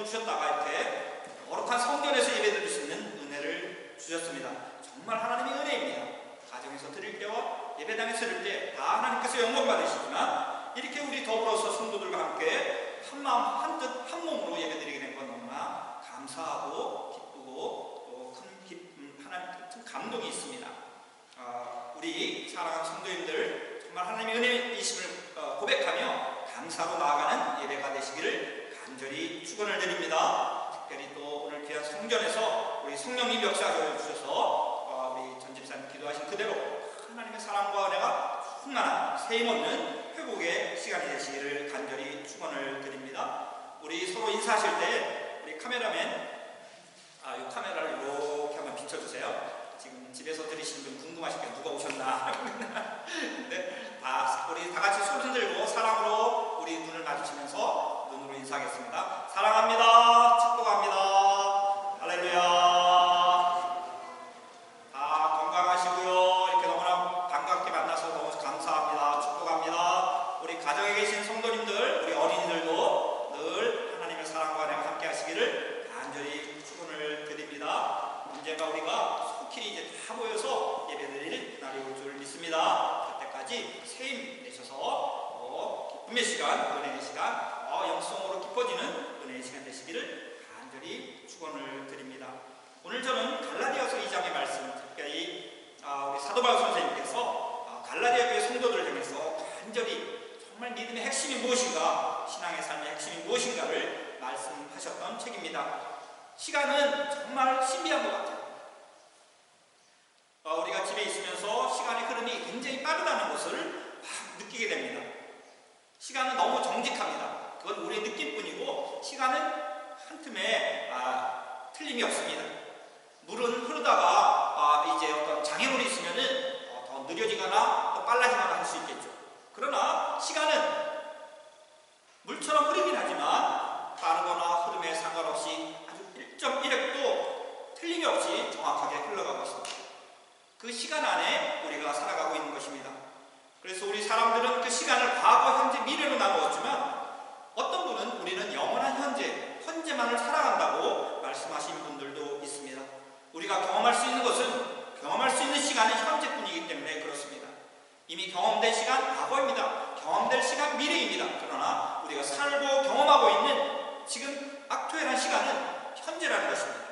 생명을 주셨다가 이렇게 거룩한 성전에서 예배드릴 수 있는 은혜를 주셨습니다. 정말 하나님의 은혜입니다. 가정에서 드릴 때와 예배당에서 드릴 때 다 하나님께서 영광 받으시지만 이렇게 우리 더불어서 성도들과 함께 한 마음 한뜻 한 몸으로 예배드리게 된 건 너무나 감사하고 기쁘고 또 큰 하나님 큰 감동이 있습니다. 우리 사랑하는 성도님들 정말 하나님의 은혜이심을 고백하며 감사로 나아가는 예배가 되시기를 간절히 축원을 드립니다. 특별히 또 오늘 귀한 성전에서 우리 성령님 역사하여 주셔서 우리 전 집사님 기도하신 그대로 하나님의 사랑과 은혜가 충만한 세임없는 회복의 시간이 되시기를 간절히 축원을 드립니다. 우리 서로 인사하실 때 우리 카메라맨 이 카메라를 이렇게 한번 비춰주세요. 지금 집에서 들으시는 분 궁금하실게요. 누가 오셨나? 네, 우리 다 같이 손 흔들고 사랑으로 우리 눈을 마주치면서 눈으로 인사하겠습니다. 사랑합니다. 축복합니다. 할렐루야. 다 건강하시고요. 이렇게 너무나 반갑게 만나서 너무 감사합니다. 축복합니다. 우리 가정에 계신 성도님들, 우리 어린이들도 늘 하나님의 사랑과 은혜가 함께 하시기를 간절히 축원을 드립니다. 언젠가 우리가 속히 이제 다 모여서 예배드릴 날이 올 줄 믿습니다. 그때까지 세임 되셔서 기쁨의 시간, 은혜의 시간, 영성으로 깊어지는 은혜의 시간 되시기를 간절히 축원을 드립니다. 오늘 저는 갈라디아서 2장의 말씀, 특별히 우리 사도 바울 선생님께서 갈라디아 교회 성도들을 향해서 간절히 정말 믿음의 핵심이 무엇인가, 신앙의 삶의 핵심이 무엇인가를 말씀하셨던 책입니다. 시간은 정말 신비한 것 같아요. 우리가 집에 있으면서 시간의 흐름이 굉장히 빠르다는 것을 막 느끼게 됩니다. 시간은 너무 정직합니다. 그건 우리의 느낌뿐이고 시간은 한 틈에 틀림이 없습니다. 물은 흐르다가 이제 어떤 장애물이 있으면은 더 느려지거나 더 빨라지거나 할 수 있겠죠. 그러나 시간은 물처럼 흐르긴 하지만 빠르거나 흐름에 상관없이 아주 1.1획도 틀림이 없이 정확하게 흘러가고 있습니다. 그 시간 안에 우리가 살아가고 있는 것입니다. 그래서 우리 사람들은 그 시간을 과거, 현재, 미래로 나누었지만 어떤 분은 우리는 영원한 현재만을 살아간다고 말씀하신 분들도 있습니다. 우리가 경험할 수 있는 것은 경험할 수 있는 시간은 현재뿐이기 때문에 그렇습니다. 이미 경험된 시간 과거입니다. 경험될 시간 미래입니다. 그러나 우리가 살고 경험하고 있는 지금 악투엘한 시간은 현재라는 것입니다.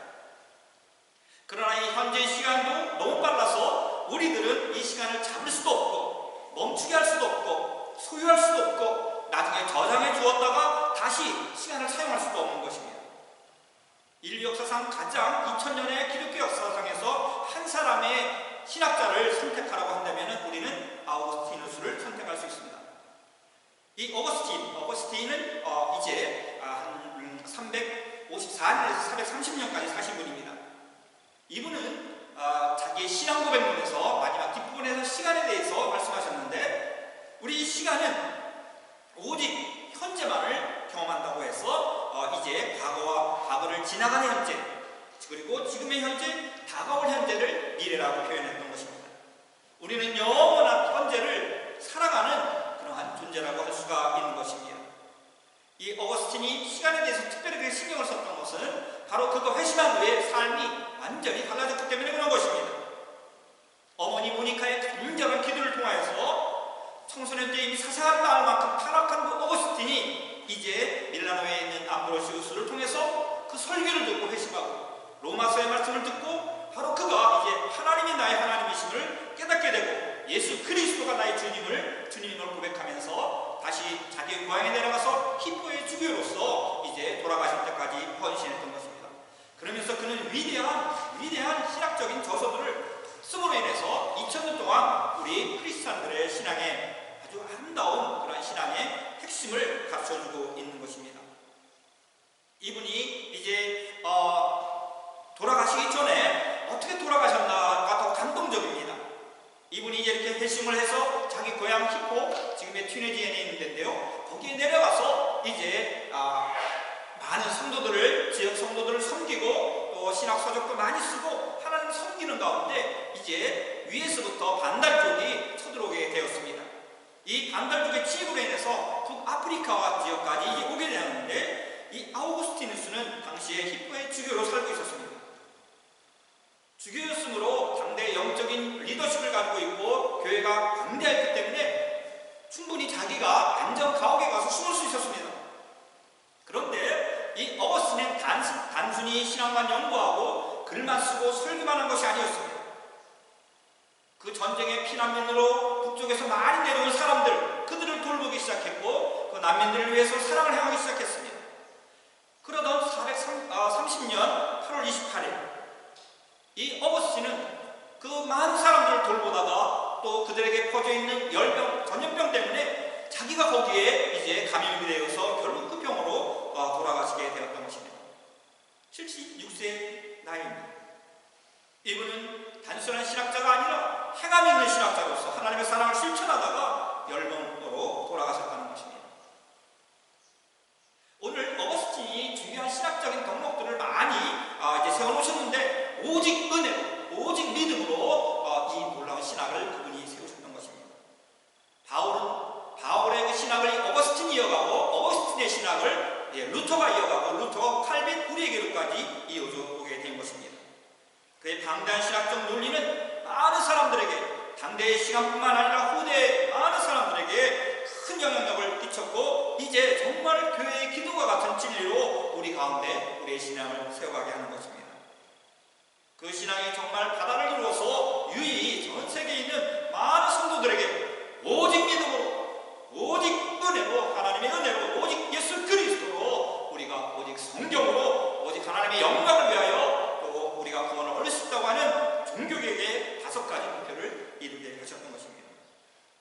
그러나 이 현재의 시간도 너무 빨라서 우리들은 이 시간을 잡을 수도 없고 멈추게 할 수도 없고 소유할 수도 없고 나중에 저장해 주었다가 다시 시간을 사용할 수도 없는 것입니다. 인류 역사상 가장 2000년의 기독교 역사상에서 한 사람의 신학자를 선택하라고 한다면 우리는 아우구스티누스를 선택할 수 있습니다. 이 어거스틴은 이제 한 354년에서 430년까지 사신 분입니다. 이분은 자기의 신앙 고백문에서 마지막 뒷부분에서 시간에 대해서 말씀하셨는데 우리 시간은 오직 현재만을 경험한다고 해서 이제 과거를 지나가는 현재 그리고 지금의 현재, 다가올 현재를 미래라고 표현했던 것입니다. 우리는 영원한 현재를 살아가는 그러한 존재라고 할 수가 있는 것입니다. 이 어거스틴이 시간에 대해서 특별히 신경을 썼던 것은 바로 그거 회심한 후에 삶이 완전히 달라졌기 때문에 그런 것입니다. 어머니 모니카의 간절한 기도를 통하여서 청소년 때 이미 사사가 나을 만큼 타락한 그 어거스틴이 이제 밀라노에 있는 암브로시우스를 통해서 그 설교를 듣고 회심하고 로마서의 말씀을 듣고 바로 그가 이제 하나님이 나의 하나님이심을 깨닫게 되고 예수 그리스도가 나의 주님임을 고백하면서 다시 자기의 고향에 내려가서 히포의 주교로서 이제 돌아가실 때까지 헌신했던 것입니다. 그러면서 그는 위대한 신학적인 저서들을 쓰므로 인해서 2000년 동안 우리 크리스찬들의 신앙에 아주 아름다운 그런 신앙의 핵심을 가르쳐주고 있는 것입니다. 이분이 이제 돌아가시기 전에 어떻게 돌아가셨나가 더 감동적입니다. 이분이 이제 이렇게 회심을 해서 자기 고향 히포, 지금의 튀니지엔에 있는 데인데요. 거기에 내려가서 이제 많은 성도들을, 지역 성도들을 섬기고 또 신학 서적도 많이 쓰고 하나님을 섬기는 가운데 이제 위에서부터 반달족이 쳐들어오게 되었습니다. 이 반달족의 침입으로 인해서 북아프리카와 지역까지 이제 오게 되었는데 이 아우구스티누스는 그런데 이 어거스틴은 단순히 신앙만 연구하고 글만 쓰고 설교만 한 것이 아니었습니다. 그 전쟁의 피난민으로 북쪽에서 많이 내려온 사람들, 그들을 돌보기 시작했고 그 난민들을 위해서 사랑을 행하기 시작했습니다. 그러던 430년 8월 28일 이 어거스틴은 그 많은 사람들을 돌보다가 또 그들에게 퍼져있는 전염병 때문에 자기가 거기에 이제 감염이 되어서 결국 그 병으로 돌아가시게 되었던 것입니다. 76세 나이입니다. 이분은 단순한 신학자가 아니라 행함 있는 신학자로서 하나님의 사랑을 실천하다가 열병으로 돌아가셨다는 것입니다. 오늘 어거스틴이 중요한 신학적인 덕목들을 많이 이제 세워놓으셨는데 오직 은혜로, 오직 믿음으로 이 놀라운 신학을 그분이 세우셨던 것입니다. 바울의 그 신학을 어거스틴이 이어가고 어거스틴의 신학을 루터가 이어가고 루터, 칼빈, 우리에게로까지 이어져 오게 된 것입니다. 그의 방대한 신학적 논리는 많은 사람들에게 당대의 시간뿐만 아니라 후대의 많은 사람들에게 큰 영향력을 끼쳤고 이제 정말 교회의 기도와 같은 진리로 우리 가운데 우리의 신앙을 세워가게 하는 것입니다. 그 신앙이 정말 바다를 이루어서 유이 전 세계에 있는 많은 성도들에게 오직 믿음으로, 오직 은혜로, 하나님의 은혜로, 오직 예수 그리스도로 우리가 오직 성경으로 오직 하나님의 영광을 위하여 또 우리가 구원을 얻을 수 있다고 하는 종교개혁의 5가지 목표를 이루게 하셨던 것입니다.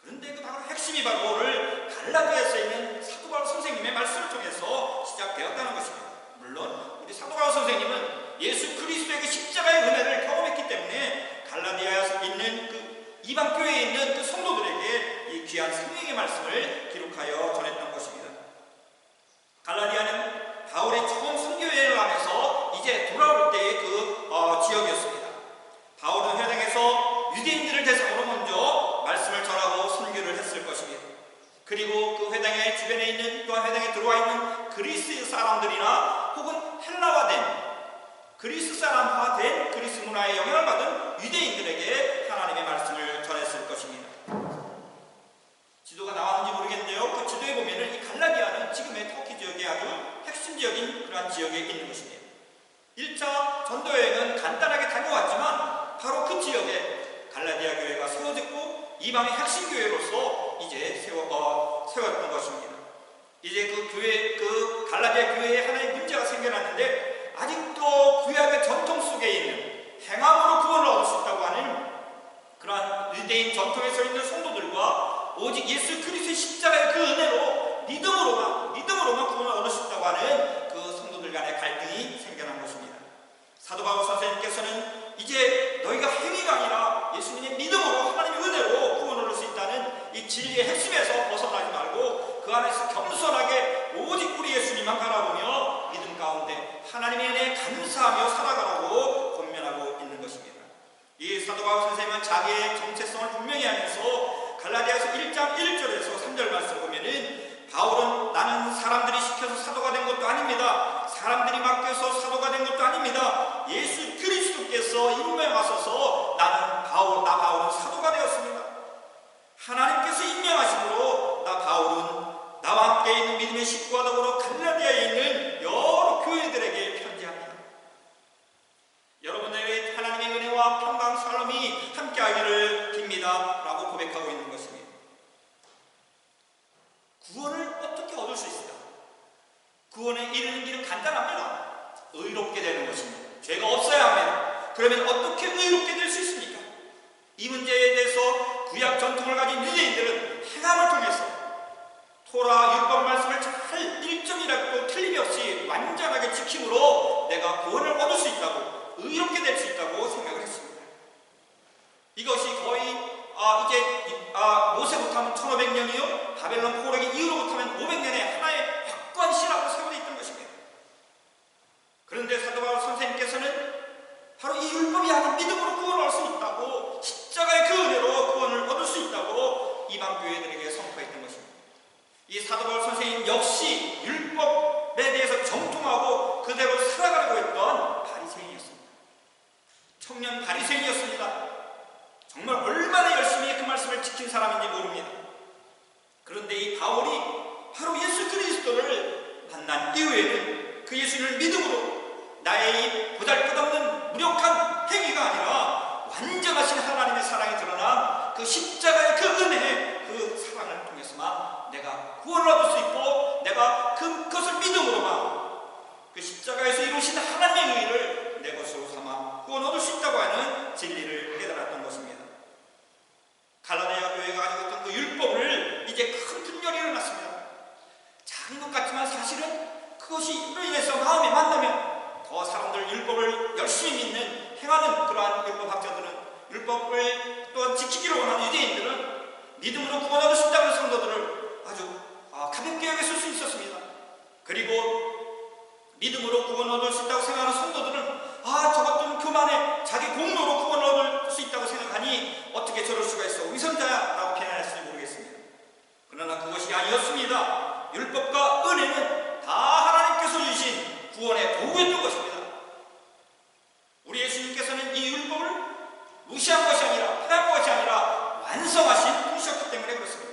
그런데 그 바로 핵심이 바로 오늘 갈라디아서에 있는 사도 바울 선생님의 말씀을 통해서 시작되었다는 것입니다. 물론 우리 사도 바울 선생님은 예수 그리스도의 그 십자가의 은혜를 경험했기 때문에 갈라디아에 있는 그 이방 교회에 있는 그 성도들에게 이 귀한 생명의 말씀을 기록하여 전했던 것입니다. 갈라디아는 바울이 처음 선교여행을 하면서 이제 돌아올 때의 그 지역이었습니다. 바울은 회당에서 유대인들을 대상으로 먼저 말씀을 전하고 선교를 했을 것입니다. 그리고 그 회당의 주변에 있는 또한 회당에 들어와 있는 그리스 사람들이나 혹은 헬라화된 그리스 사람화된 그리스 문화에 영향을 받은 유대인들에게 하나님의 말씀을 전했을 것입니다. 지도가 나왔는지 모르겠는데요. 그 지도에 보면은 이 갈라디아는 지금의 터키 지역의 아주 핵심 지역인 그러한 지역에 있는 것입니다. 1차 전도여행은 간단하게 다녀왔지만 바로 그 지역에 갈라디아 교회가 세워졌고 이방의 핵심 교회로서 이제 세웠던 것입니다. 이제 그 갈라디아 교회에 하나의 문제가 생겨났는데 아직도 구약의 전통 속에 있는 행함으로 구원을 얻을 수 있다고 하는 그러한 유대인 전통에 서 있는 성도들과 오직 예수 그리스도의 십자가의 그 은혜로 믿음으로만 구원을 얻을 수 있다고 하는 그 성도들 간의 갈등이 생겨난 것입니다. 사도 바울 선생님께서는 이제 너희가 행위가 아니라 예수님의 믿음으로 하나님의 은혜로 구원을 얻을 수 있다는 이 진리의 핵심에서 벗어나지 말고 그 안에서 겸손하게 오직 우리 예수님만 바라보며 믿음 가운데 하나님의 은혜에 감사하며 살아가라고 권면하고 있는 것입니다. 이 사도 바울 선생님은 자기의 정체성을 분명히 하면서 갈라디아서 1장 1절에서 3절 말씀 보면은 바울은 나는 사람들이 시켜서 사도가 된 것도 아닙니다. 사람들이 맡겨서 사도가 된 것도 아닙니다. 예수 그리스도께서 임명하셔서 나 바울은 사도가 되었습니다. 하나님께서 임명하심으로 나 바울은 나와 함께 있는 믿음의 식구와 더불어 갈라디아에 있는 여러 교회들에게 편지합니다. 여러분들의 하나님의 은혜와 평강 살롬이 함께하기를 빕니다 라고 고백하고 있는 것입니다. 구원을 어떻게 얻을 수 있을까? 구원에 이르는 길은 간단합니다. 의롭게 되는 것입니다. 죄가 없어야 합니다. 그러면 어떻게 의롭게 될 수 있습니까? 이 문제에 대해서 구약 전통을 가진 유대인들은 행함을 통해서 토라 율법 말씀을 잘 일점이라도 틀림이 없이 완전하게 지킴으로 내가 구원을 얻을 수 있다고, 의롭게 될 수 있다고 생각을 했습니다. 이것이 거의 모세부터 하면 1500년이요 바벨론 포로기 이후로부터 하면 500년의 하나의 확고한 신학으로 세워져 있던 것입니다. 그런데 사도 바울 선생님께서는 바로 이 율법이 아닌 믿음으로 구원을 얻을 수 있다고, 십자가의 그 은혜로 구원을 얻을 수 있다고 이방 교회들에게 선포했던 것입니다. 이 사도 바울 선생님 역시 율법에 대해서 정통하고 그대로 살아가려고 했던 바리새인이었습니다. 청년 바리새인 난 이후에는 그 예수를 믿음으로 나의 이 보잘것없는 무력한 행위가 아니라 완전하신 하나님의 사랑이 드러난 그 십자가의 그 은혜의 그 사랑을 통해서만 내가 구원을 얻을 수 있고, 내가 그것을 믿음으로만 그 십자가에서 이루신 하나님의 의를 내 것으로 삼아 구원 얻을 수 있다고 하는 진리를 깨달았던 것입니다. 갈라디아 교회가 가지고 있던 그 율법을 이제 큰 분열이 일어났습니다. 작은 것 같지만 사실은 그것이로 인해서 마음에 만나면 더 사람들 율법을 열심히 믿는, 행하는 그러한 율법학자들은, 율법을 또한 지키기로 원하는 유대인들은 믿음으로 구원 얻을 수 있다는 성도들을 아주 가볍게 여겼을 수 있었습니다. 그리고 믿음으로 구원 얻을 수 있다고 생각하는 성도들은 저것들은 교만에 자기 공로로 구원 얻을 수 있다고 생각하니 어떻게 저럴 수가 있어, 위선자라고 비난했을지 모르겠습니다. 그러나 그것이 아니었습니다. 율법과 은혜는 다 하나님께서 주신 구원의 도구였던 것입니다. 우리 예수님께서는 이 율법을 무시한 것이 아니라, 폐한 것이 아니라 완성하신 분이셨기 때문에 그렇습니다.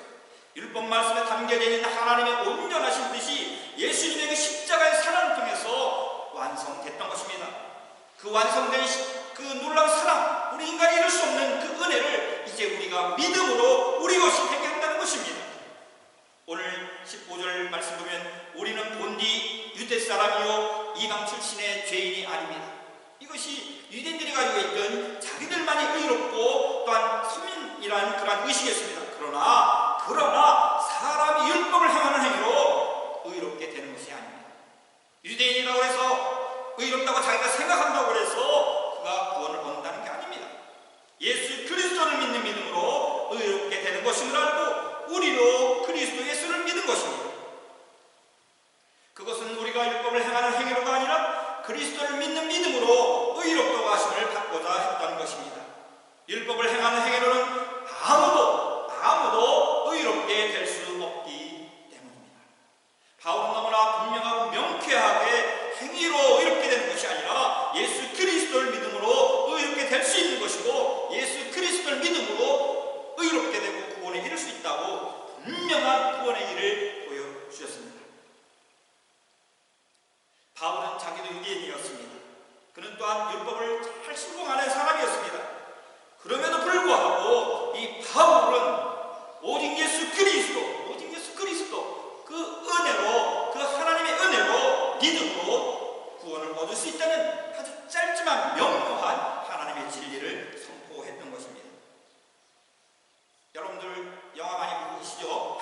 율법 말씀에 담겨져 있는 하나님의 온전하신 뜻이 예수님의 그 십자가의 사랑을 통해서 완성됐던 것입니다. 그 완성된 그 놀라운 사랑, 우리 인간이 이룰 수 없는 그 은혜를 이제 우리가 믿음으로 우리 것이 되게 한다는 것입니다. 오늘 15절 말씀 보면 우리는 본디 유대 사람이요 이방 출신의 죄인이 아닙니다. 이것이 유대인들이 가지고 있던 자기들만이 의롭고 또한 선민이라는 그러한 의식이었습니다. 그러나 사람이 율법을 행하는 행위로 의롭게 되는 것이 아닙니다. 유대인이라고 해서 의롭다고 자기가 생각한다고 해서 그가 구원을 얻는다는 게 아닙니다. 예수 그리스도를 믿는 믿음으로 의롭게 되는 것임을 알고 우리도 그리스도 예수를 믿는 것입니다. 그것은 우리가 율법을 행하는 행위로가 아니라 그리스도를 믿는 믿음으로 의롭다고 하심을 받고자 했다는 것입니다. 율법을 행하는 행위로는 아무도 의롭게 될 수 없기 때문입니다. 바울은 너무나 분명하고 명쾌하게 행위로 의롭게 되는 것이 아니라 예수 그리스도를 믿음으로 의롭게 될 수 있는 것이고, 예수 그리스도를 믿음으로 의롭게 되고 구원에 이를 수 있다고 분명한 구원의 길을 보여주셨습니다. 바울은 자기도 유대인이었습니다. 그는 또한 율법을 잘 신봉하는 사람이었습니다. 그럼에도 불구하고 이 바울은 오직 예수 그리스도 그 은혜로, 그 하나님의 은혜로 믿음으로 구원을 얻을 수 있다는 아주 짧지만 명료한 하나님의 진리를 선포했던 것입니다. 여러분들 영화 많이 보시죠?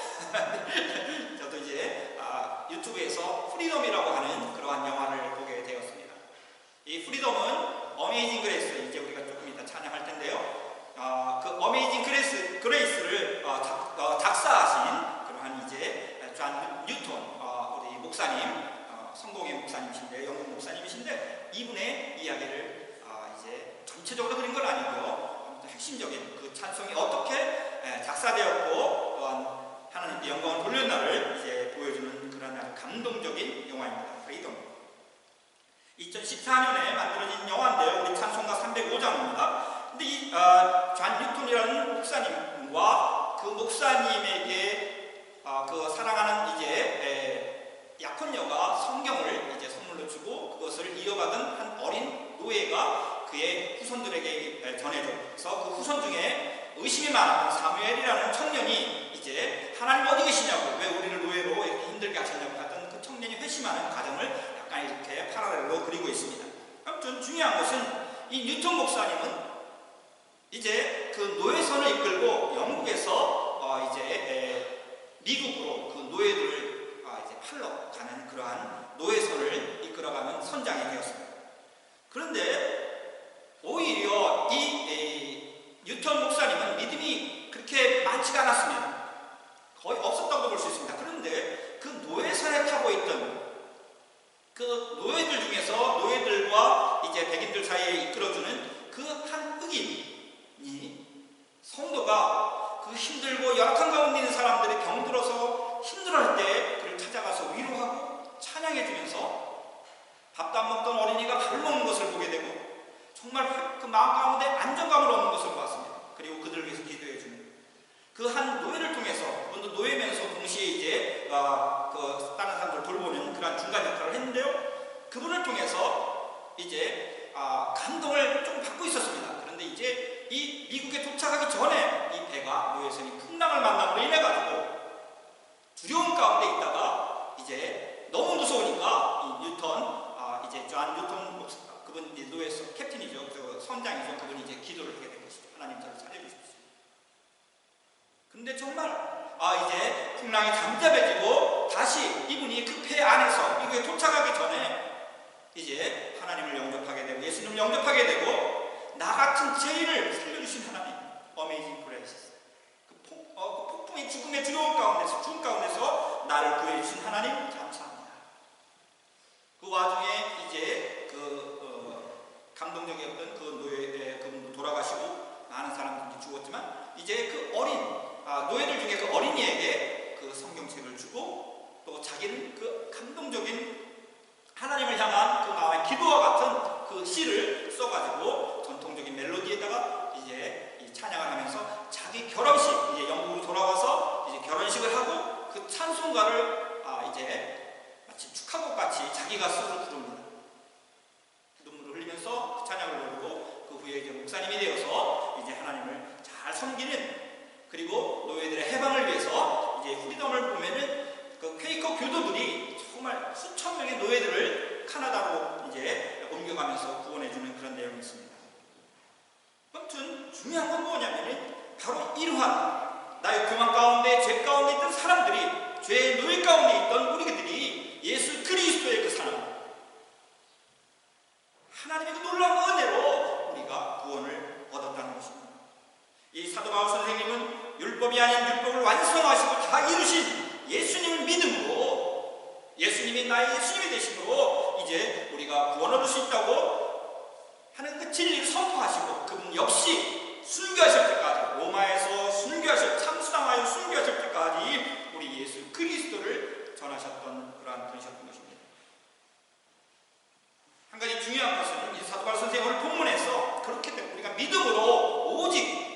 저도 이제 유튜브에서 프리덤이라고 하는 그러한 영화를 보게 되었습니다. 이 프리덤은 어메이징 그레이스, 이제 우리가 조금 이따 찬양할 텐데요. 그 어메이징 그레이스를 작사하신 그러한 이제 존 뉴턴, 우리 목사님, 성공의 목사님이신데, 영국 목사님이신데, 이분의 이야기를 이제 전체적으로 그린 건 아니고요. 핵심적인 그 찬송이 어떻게 작사되었고 또한 하나님께 영광을 돌렸나를 이제 보여주는 그런 아주 감동적인 영화입니다. 프리덤. 2014년에 만들어진 영화인데요. 우리 찬송가 305장입니다. 근데 이 존 뉴턴이라는 목사님과 그 목사님에게 그 사랑하는 이제 약혼녀가 성경을 이제 선물로 주고 그것을 이어받은 한 어린 노예가 그의 후손들에게 전해줘서 그 후손 중에 의심이 많았던 사무엘이라는 청년이 이제 하나님 어디 계시냐고, 왜 우리를 노예로 이렇게 힘들게 하셨냐고 하던 그 청년이 회심하는 과정을 약간 이렇게 파라렐로 그리고 있습니다. 아무튼 중요한 것은 이 뉴턴 목사님은 이제 그 노예선을 이끌고 영국에서 이제 미국으로 그 노예들을 이제 팔러 가는 그러한 노예선을 이끌어가는 선장이 되었습니다. 그런데 오히려 이 뉴턴 목사님은 믿음이 그렇게 많지가 않았습니다. 거의 없었다고 볼 수 있습니다. 그런데 그 노예선에 타고 있던 그 노예들 중에서 노예들과 이제 백인들 사이에 이끌어주는 그 한 흑인이, 성도가 그 힘들고 열악한 가운데 있는 사람들이 병들어서 힘들어할 때 그를 찾아가서 위로하고 찬양해주면서 밥도 안 먹던 어린이가 밥을 먹는 것을 보게 되고 정말 그 마음 가운데 안정감을 얻는 것을 보았습니다. 그리고 그들을 위해서 기도해주는, 그 한 노예를 통해서, 그분도 노예면서 동시에 이제 다른 사람들을 돌보는 그런 중간 역할을 했는데요. 그분을 통해서 이제 감동을 좀 받고 있었습니다. 그런데 이제 이 미국에 도착하기 전에 이 배가 노예선이 풍랑을 만남으로 인해 가지고 두려움 가운데 있다가 이제 너무 무서우니까 이 뉴턴, 이제 존 뉴턴 목사, 그분 노예선 캡틴이죠, 그 선장이죠. 그분이 이제 기도를 하게 된 것이죠. 하나님 저를 살려주십시오. 근데 정말 이제 풍랑이 잠잠해지고 다시 이분이 그 배 안에서 미국에 도착하기 전에 이제 하나님을 영접하게 되고 예수님을 영접하게 되고 나 같은 죄인을 살려주신 하나님, 어메이징 그레이스. 그 폭풍의 죽음의 두려움 가운데서, 죽음 가운데서 나를 구해주신 하나님 감사합니다. 그 와중에 이제 감동적이었던 그 노예, 그분도 돌아가시고 많은 사람들이 죽었지만 이제 그 노예들 중에 그 어린이에게 그 성경책을 주고 또 자기는 그 감동적인 하나님을 향한 그 마음의 기도와 같은 그 시를 써가지고 전통적인 멜로디에다가 이제 찬양을 하면서 자기 결혼식, 이제 영국으로 돌아와서 이제 결혼식을 하고 그 찬송가를 이제 마치 축하곡 같이 자기가 스스로 부릅니다. 눈물을 흘리면서 그 찬양을 부르고 그 후에 이제 목사님이 되어서 이제 하나님을 잘 섬기는, 그리고 노예들의 해방을 위해서 이제 후리덤을 보면은 그 퀘이커 교도들이 정말 수천 명의 노예들을 카나다로 이제 옮겨가면서 구원해주는 그런 내용이 있습니다. 아무튼 중요한 건 뭐냐면은 바로 이러한 나의 교만 가운데, 죄 가운데 있던 사람들이, 죄의 노예 가운데 있던 우리들이 예수 그리스도의 그 사랑, 하나님의 그 놀라운 은혜로 우리가 구원을 얻었다는 것입니다. 이 사도 바울 선생님은 율법이 아닌 율법을 완성하시고 다 이루신 예수님을 믿음으로, 예수님이 나의 예수님이 되심으로 이제 우리가 구원 얻을 수 있다고 하는 그 진리를 선포하시고, 그분 역시 순교하실 때까지, 로마에서 참수당하여 순교하실 때까지 우리 예수 그리스도를 전하셨던 그러한 분이셨던 것입니다. 한 가지 중요한 것은 이 사도 바울 선생님 오늘 본문에서 그렇게 되고, 우리가 믿음으로, 오직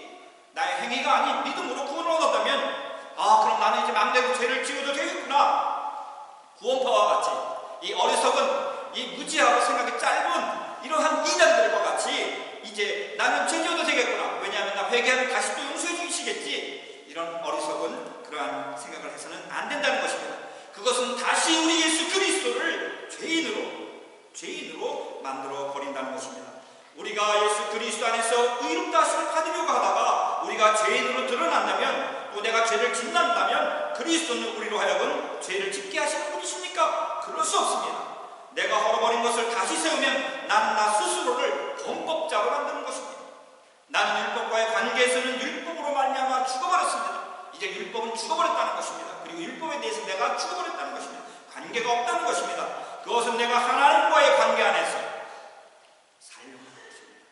나의 행위가 아닌 믿음으로 구원을 얻었다면, 그럼 나는 이제 맘대로 죄를 지어도 되겠구나. 구원파와 같이, 이 어리석은, 이 무지하고 생각이 짧은 이러한 인간들과 같이 이제 나는 죄 지어도 되겠구나. 왜냐하면 나 회개하면 다시 또 용서해 주시겠지. 이런 어리석은 그러한 생각을 해서는 안 된다는 것입니다. 그것은 다시 우리 예수 그리스도를 죄인으로 만들어 버린다는 것입니다. 우리가 예수 그리스도 안에서 의롭다 하심을 받으려고 하다가 우리가 죄인으로 드러난다면, 또 내가 죄를 짓는다면 그리스도는 우리로 하여금 죄를 짓게 하시는 분이십니까? 그럴 수 없습니다. 내가 헐어버린 것을 다시 세우면 나는 나 스스로를 범법자로 만드는 것입니다. 나는 율법과의 관계에서는 율법으로 말미암아 죽어버렸습니다. 이제 율법은 죽어버렸다는 것입니다. 그리고 율법에 대해서 내가 죽어버렸다는 것입니다. 관계가 없다는 것입니다. 그것은 내가 하나님과의 관계 안에서 살려고 하는 것입니다.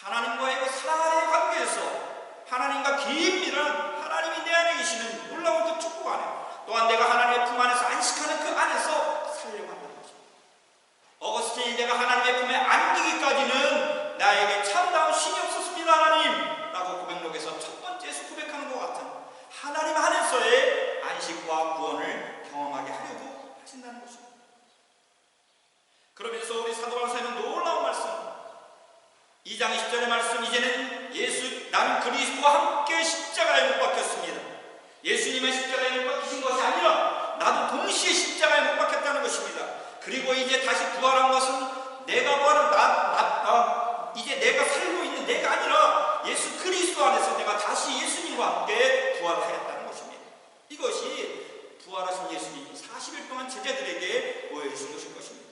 하나님과의 그 사랑의 관계에서 하나님과 긴밀한, 하나님이 내 안에 계시는 놀라운 그 축복 안에, 또한 내가 하나님의 품 안에서 안식하는 그 안에서 살려고 한다는 것입니다. 어거스틴이 내가 하나님의 품에 안기기까지는 나에게 참다운 신이 없었습니다, 하나님 라고 고백록에서 첫 번째에서 고백하는 것 같은 하나님 안에서의 안식과 구원을 경험하게 하려고 하신다는 것입니다. 그러면서 우리 사도 바울 선생님은 놀라운 말씀, 2장 20절의 말씀, 이제는 나는 그리스도와 함께 십자가에 못 박혔습니다. 예수님의 십자가에 못 박히신 것이 아니라 나도 동시에 십자가에 못 박혔다는 것입니다. 그리고 이제 다시 부활한 것은 내가 부활한 이제 내가 살고 있는 내가 아니라 예수 그리스도 안에서 내가 다시 예수님과 함께 부활하였다는 것입니다. 이것이 부활하신 예수님이 40일 동안 제자들에게 보여주신 것일 것입니다.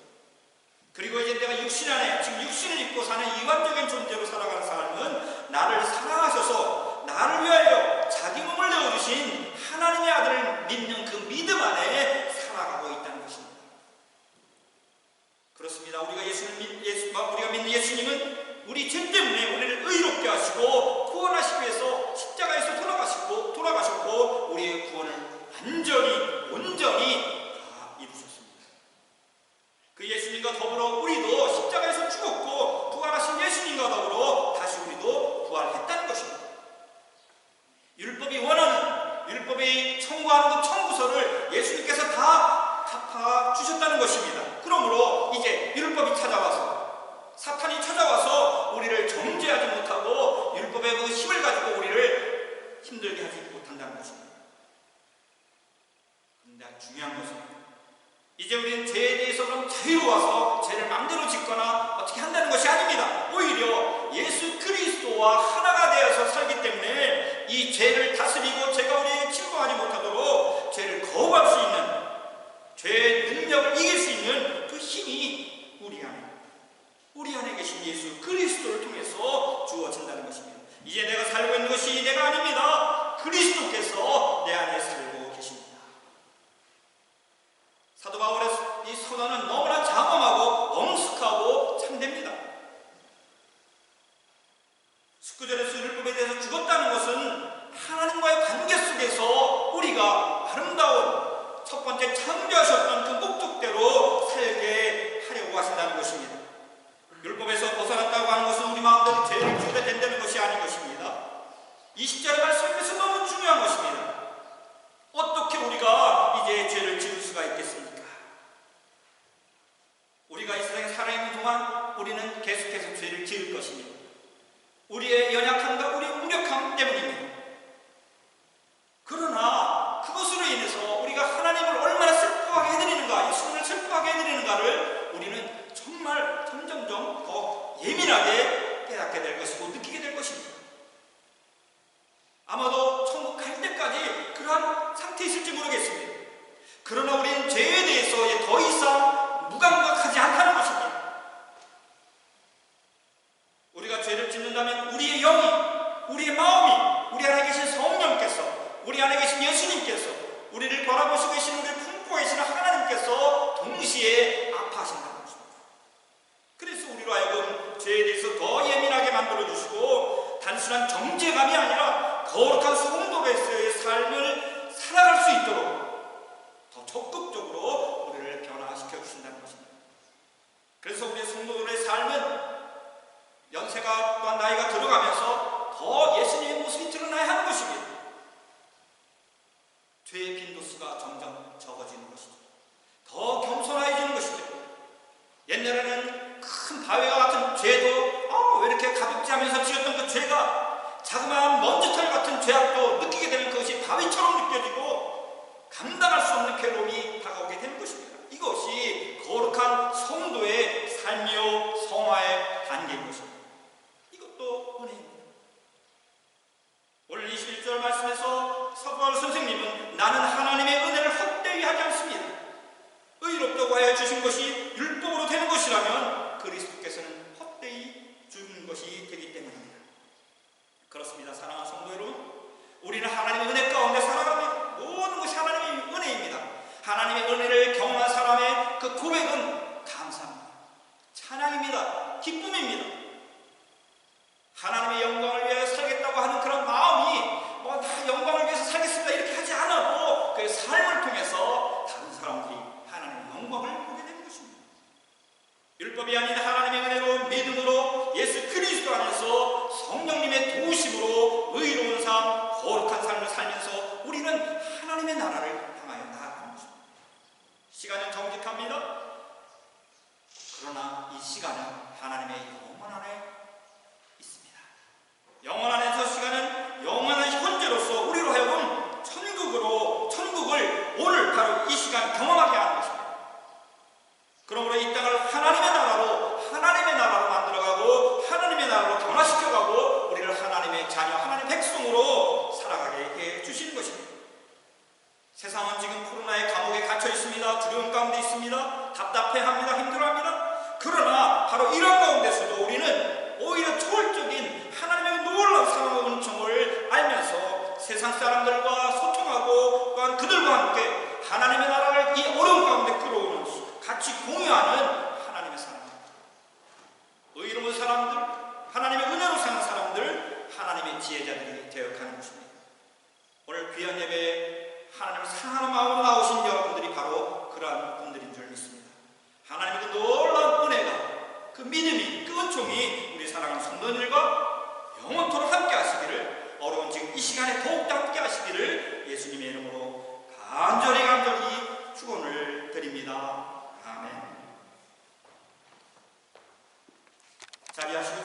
그리고 이제 내가 육신 안에, 지금 육신을 입고 사는 이관적인 존재로 살아가는 삶은 나를 사랑하셔서 나를 위하여 자기 몸을 내어주신 하나님의 아들을 믿는 그 믿음 안에 살아가고 있다는 것입니다. 그렇습니다. 우리가 믿는 예수님은 우리 죄 때문에 우리를 의롭게 하시고 구원하시기 위해서 십자가에서 돌아가셨고 우리의 구원을 온전히 다 이루셨습니다. 그 예수님과 더불어 우리도 십자가에서 죽었고 부활하신 예수님과 더불어 다시 우리도 부활했다는 것입니다. 율법이 사탄이 찾아와서 우리를 정죄하지 못하고 율법의 그 힘을 가지고 우리를 힘들게 하지 못한다는 것입니다. 그런데 중요한 것은 이제 우리는 죄에 대해서 그럼 자유로워서 죄를 마음대로 짓거나 어떻게 한다는 것이 아닙니다. 오히려 예수 그리스도와 하나가 되어서 살기 때문에 이 죄를 다스리고 죄가 우리에게 침공하지 못하도록 죄를 거부할 수 있는, 죄의 능력을 이길 수 있는 그 힘이 우리 안에 계신 예수 그리스도를 통해서 주어진다는 것입니다. 이제 내가 살고 있는 것이 내가 아닙니다. 그리스도께서 내 안에 살고 계십니다. 사도 바울의 이 선언은 너무나 장엄하고 엄숙하고 참됩니다. 숙구절에서 율법에 대해서 죽었다는 것은 하나님과의 관계 속에서 우리가 아름다운 첫 번째 창조하셨던 그 목적대로 살게 하려고 하신다는 것입니다. 율법에서 벗어났다고 하는 것은 우리 마음대로 죄를 지어야 된다는 것이 아닌 것입니다. 20절의 말씀에서 너무 중요한 것입니다. 어떻게 우리가 이제 죄를 지을 수가 있겠습니까? 우리가 이 세상에 살아있는 동안 우리는 계속해서 죄를 지을 것입니다. 우리의 연약함과 우리의 무력함 때문입니다. 그러나 그것으로 인해서 우리가 하나님을 얼마나 슬퍼하게 해드리는가, 예수님을 슬퍼하게 해드리는가를 우리는 정말 점점점 더 예민하게 깨닫게 될 것이고 느끼게 될 것입니다. 아마도 천국 갈 때까지 그러한 상태에 있을지 모르겠습니다. 그러나 우리는 죄에 대해서 더 이상 무감각하지 않다는 것입니다. 우리가 죄를 짓는다면 우리의 영이, 우리의 마음이, 우리 안에 계신 성령께서, 우리 안에 계신 예수님께서, 우리를 바라보시고 계신 우리를 품고 계시는 하나님께서 동시에 아파하신다는 것입니다. 그래서 우리로 하여금 죄에 대해서 더 예민하게 만들어주시고 단순한 정죄감이 아니라 거룩한 성도로서의 삶을 살아갈 수 있도록 더 적극적으로 우리를 변화시켜 주신다는 것입니다. 그래서 우리의 성도들의 삶은 연세가 또한 나이가 들어가면서 더 예수님의 모습이 드러나야 하는 것입니다. 죄의 빈도수가 점점 적어지는 것이죠. 더 겸손해지는 것이죠. 옛날에는 큰 바위와 같은 죄도 왜 이렇게 가볍지 하면서 지었던 그 죄가 자그마한 먼지털 같은 죄악도 느끼게 되면 그것이 바위처럼 느껴지고 감당할 수 없는 괴로움이 다가오게 되는 것입니다. 이것이 거룩한 성도의 삶이요 성화의 단계인 것입니다. 이것도 은혜입니다. 오늘 21절 말씀에서 사도 바울 선생님은 나는 하나님의 은혜를 헛되이 하지 않습니다. 의롭다고 하여 주신 것이 율법으로 되는 것이라면 그리스도께서는 헛되이 주는 것이 되기 때문입니다. 그렇습니다. 사랑하는 성도 여러분, 우리는 하나님의 은혜 가운데 살아갑니다. 모든 것이 하나님의 은혜입니다. 하나님의 은혜를 경험한 사람의 그 고백은 감사합니다. 찬양입니다. 기쁨입니다. 하나님의 영광을 위하여 살겠다고 하는 그런 마음이 나 영광을 위해서 살겠습니다 이렇게 하지 않아도 그 삶을 통해서 다른 사람들이 하나님의 영광을 보게 되는 것입니다. 율법이 아닌 하나님의 은혜로 믿음으로 예수 그리스도 안에서 성령님의 도우심으로 의로운 삶, 거룩한 삶을 살면서 우리는 하나님의 나라를 향하여 나아가는 것입니다. 시간은 정직합니다. 그러나 이 시간은 하나님의 영원 안에 있습니다. 영원 안에서 시간은 영원한 현재로서 우리로 하여금 천국을 오늘 바로 이 시간 경험하게 하는 것입니다. 그러므로 이 땅을 하나님의 나라로 만들어가고 하나님의 나라로 변화시켜가고 우리를 하나님의 자녀, 하나님의 백성으로 살아가게 해 주시는 것입니다. 세상은 지금 코로나의 감옥에 갇혀 있습니다. 두려움 가운데 있습니다. 답답해합니다. 힘들어합니다. 그러나 바로 이런 가운데서도 우리는 오히려 초월적인 하나님의 놀라운 사랑과 은총을 알면서 세상 사람들과 소통하고 또한 그들과 함께 하나님의 나라를 이 어려운 가운데 끌어오는 같이 공유하는 하나님의 사람들, 의로운 사람들, 하나님의 은혜로 사는 사람들, 하나님의 지혜자들이 되어가는 것입니다. 오늘 귀한 예배에 하나님을 사랑하는 마음으로 나오신 여러분들이 바로 그러한 분들인 줄 믿습니다. 하나님의 그 놀라운 은혜가, 그 믿음이, 그 은총이 우리 사랑하는 성도들과 영원토록 함께 하시기를, 어려운 지금 이 시간에 더욱더 함께 하시기를 예수님의 이름으로 간절히 축원을 드립니다. 아멘. 자비하시고